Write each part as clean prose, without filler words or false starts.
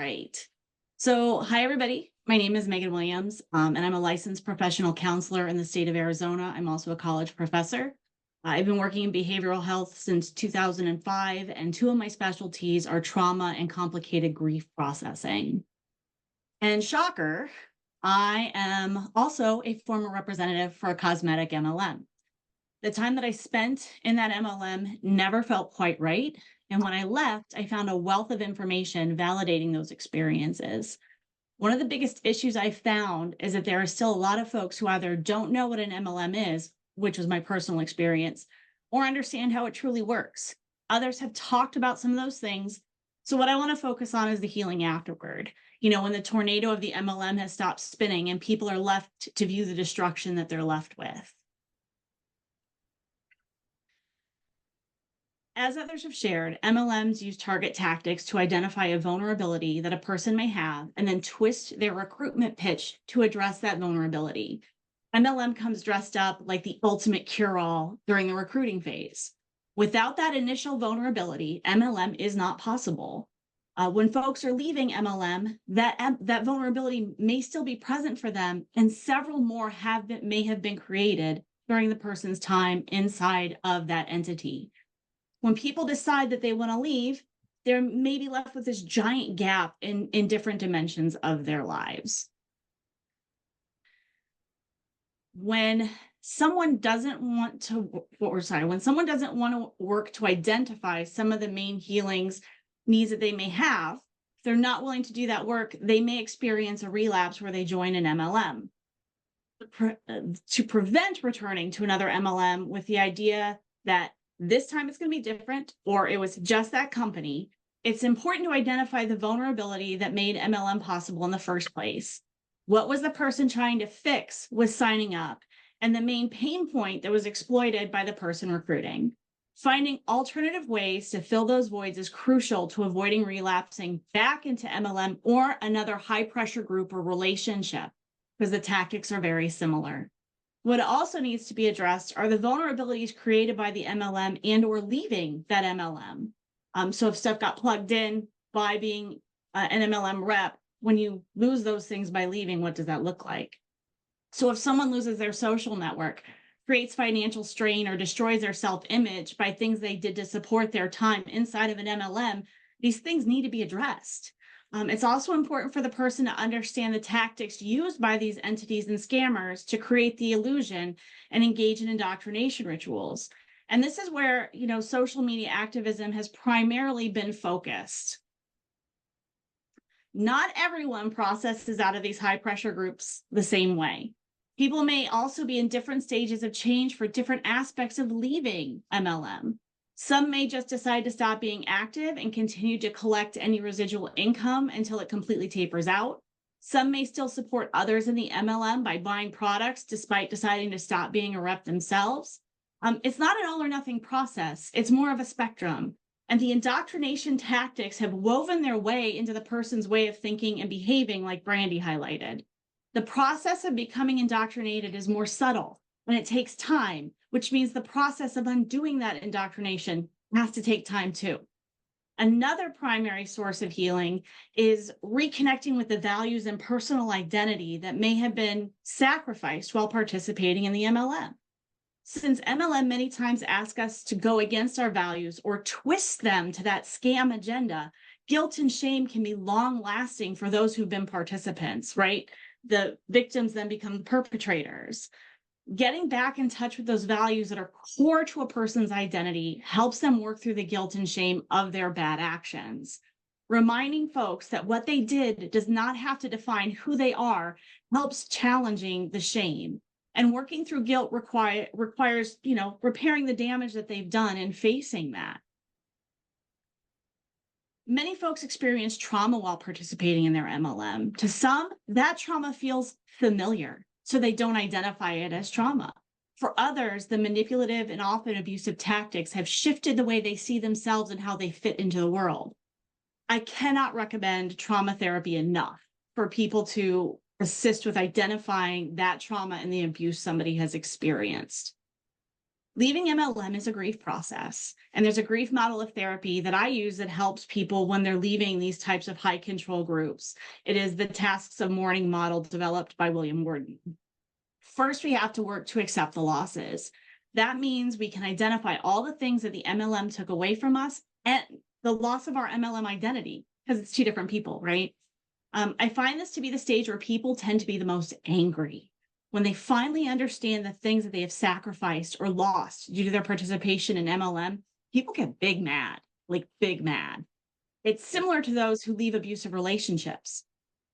right. So, hi, everybody. My name is Megan Williams, and I'm a licensed professional counselor in the state of Arizona. I'm also a college professor. I've been working in behavioral health since 2005, and two of my specialties are trauma and complicated grief processing. And shocker, I am also a former representative for a cosmetic MLM. The time that I spent in that MLM never felt quite right. And when I left, I found a wealth of information validating those experiences. One of the biggest issues I found is that there are still a lot of folks who either don't know what an MLM is, which was my personal experience, or understand how it truly works. Others have talked about some of those things. So what I want to focus on is the healing afterward. When the tornado of the MLM has stopped spinning and people are left to view the destruction that they're left with. As others have shared, MLMs use target tactics to identify a vulnerability that a person may have and then twist their recruitment pitch to address that vulnerability. MLM comes dressed up like the ultimate cure-all during the recruiting phase. Without that initial vulnerability, MLM is not possible. When folks are leaving MLM, that vulnerability may still be present for them, and several more may have been created during the person's time inside of that entity. When people decide that they want to leave, they're maybe left with this giant gap in different dimensions of their lives. When someone doesn't want to work to identify some of the main healings needs that they may have, if they're not willing to do that work, they may experience a relapse where they join an MLM. To prevent returning to another MLM with the idea that this time it's going to be different, or it was just that company, it's important to identify the vulnerability that made MLM possible in the first place. What was the person trying to fix with signing up? And the main pain point that was exploited by the person recruiting. Finding alternative ways to fill those voids is crucial to avoiding relapsing back into MLM or another high pressure group or relationship, because the tactics are very similar. What also needs to be addressed are the vulnerabilities created by the MLM and or leaving that MLM. So if stuff got plugged in by being an MLM rep, when you lose those things by leaving, what does that look like? So if someone loses their social network, creates financial strain, or destroys their self-image by things they did to support their time inside of an MLM, these things need to be addressed. It's also important for the person to understand the tactics used by these entities and scammers to create the illusion and engage in indoctrination rituals. And this is where, social media activism has primarily been focused. Not everyone processes out of these high pressure groups the same way. People may also be in different stages of change for different aspects of leaving MLM. Some may just decide to stop being active and continue to collect any residual income until it completely tapers out. Some may still support others in the MLM by buying products despite deciding to stop being a rep themselves. It's not an all or nothing process. It's more of a spectrum. And the indoctrination tactics have woven their way into the person's way of thinking and behaving, like Brandy highlighted. The process of becoming indoctrinated is more subtle, and it takes time, which means the process of undoing that indoctrination has to take time too. Another primary source of healing is reconnecting with the values and personal identity that may have been sacrificed while participating in the MLM. Since MLM many times ask us to go against our values or twist them to that scam agenda, guilt and shame can be long-lasting for those who've been participants, right? The victims then become the perpetrators. Getting back in touch with those values that are core to a person's identity helps them work through the guilt and shame of their bad actions. Reminding folks that what they did does not have to define who they are helps challenging the shame. And working through guilt requires, repairing the damage that they've done and facing that. Many folks experience trauma while participating in their MLM. To some, that trauma feels familiar, so they don't identify it as trauma. For others, the manipulative and often abusive tactics have shifted the way they see themselves and how they fit into the world. I cannot recommend trauma therapy enough for people to assist with identifying that trauma and the abuse somebody has experienced. Leaving MLM is a grief process. And there's a grief model of therapy that I use that helps people when they're leaving these types of high control groups. It is the tasks of mourning model developed by William Gordon. First, we have to work to accept the losses. That means we can identify all the things that the MLM took away from us and the loss of our MLM identity, because it's two different people, right? I find this to be the stage where people tend to be the most angry when they finally understand the things that they have sacrificed or lost due to their participation in MLM. People get big mad, like big mad. It's similar to those who leave abusive relationships.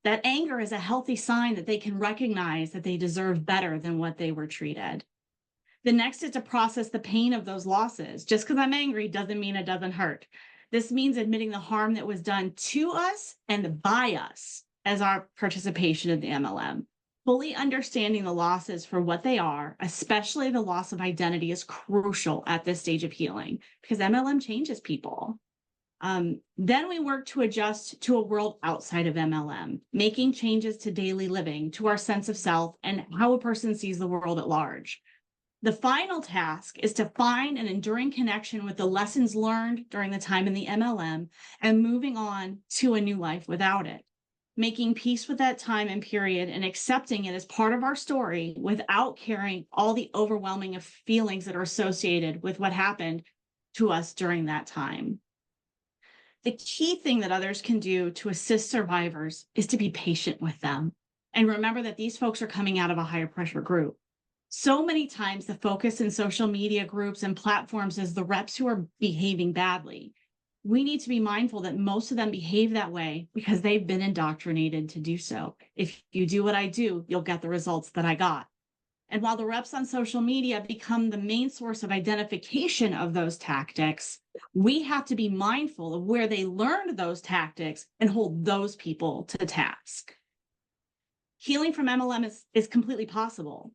That anger is a healthy sign that they can recognize that they deserve better than what they were treated. The next is to process the pain of those losses. Just because I'm angry doesn't mean it doesn't hurt. This means admitting the harm that was done to us and by us as our participation in the MLM. Fully understanding the losses for what they are, especially the loss of identity, is crucial at this stage of healing because MLM changes people. Then we work to adjust to a world outside of MLM, making changes to daily living, to our sense of self, and how a person sees the world at large. The final task is to find an enduring connection with the lessons learned during the time in the MLM and moving on to a new life without it. Making peace with that time and period and accepting it as part of our story without carrying all the overwhelming of feelings that are associated with what happened to us during that time. The key thing that others can do to assist survivors is to be patient with them and remember that these folks are coming out of a higher pressure group. So many times the focus in social media groups and platforms is the reps who are behaving badly. We need to be mindful that most of them behave that way because they've been indoctrinated to do so. If you do what I do, you'll get the results that I got. And while the reps on social media become the main source of identification of those tactics, we have to be mindful of where they learned those tactics and hold those people to task. Healing from MLM is completely possible.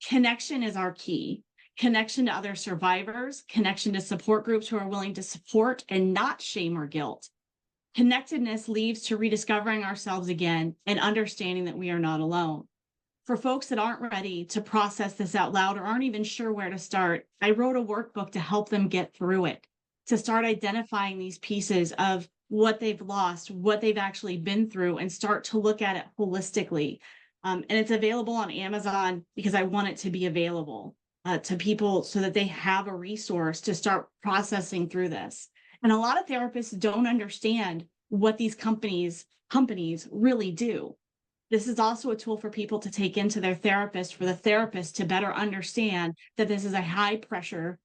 Connection is our key. Connection to other survivors, connection to support groups who are willing to support and not shame or guilt. Connectedness leads to rediscovering ourselves again and understanding that we are not alone. For folks that aren't ready to process this out loud or aren't even sure where to start, I wrote a workbook to help them get through it, to start identifying these pieces of what they've lost, what they've actually been through, and start to look at it holistically. And it's available on Amazon because I want it to be available to people so that they have a resource to start processing through this. And a lot of therapists don't understand what these companies really do. This is also a tool for people to take into their therapist, for the therapist to better understand that this is a high pressure